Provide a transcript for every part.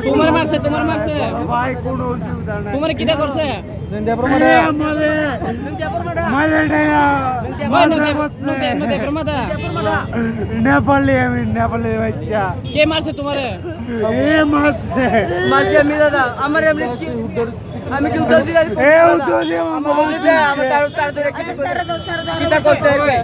তোমার মারছে ভাই কোনো অসুবিধা নাই তোমার কিটা করছে নেপালি নেপালি বাচ্চা কে মারছে তোমারে এ মারছে আমি দাদা আমার আমি কি উত্তর দিই এ উত্তর দিই আমার তার ধরে কিটা করতে হবে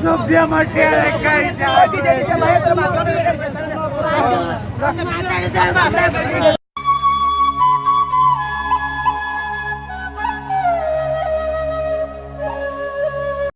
সব দিয়ে আমার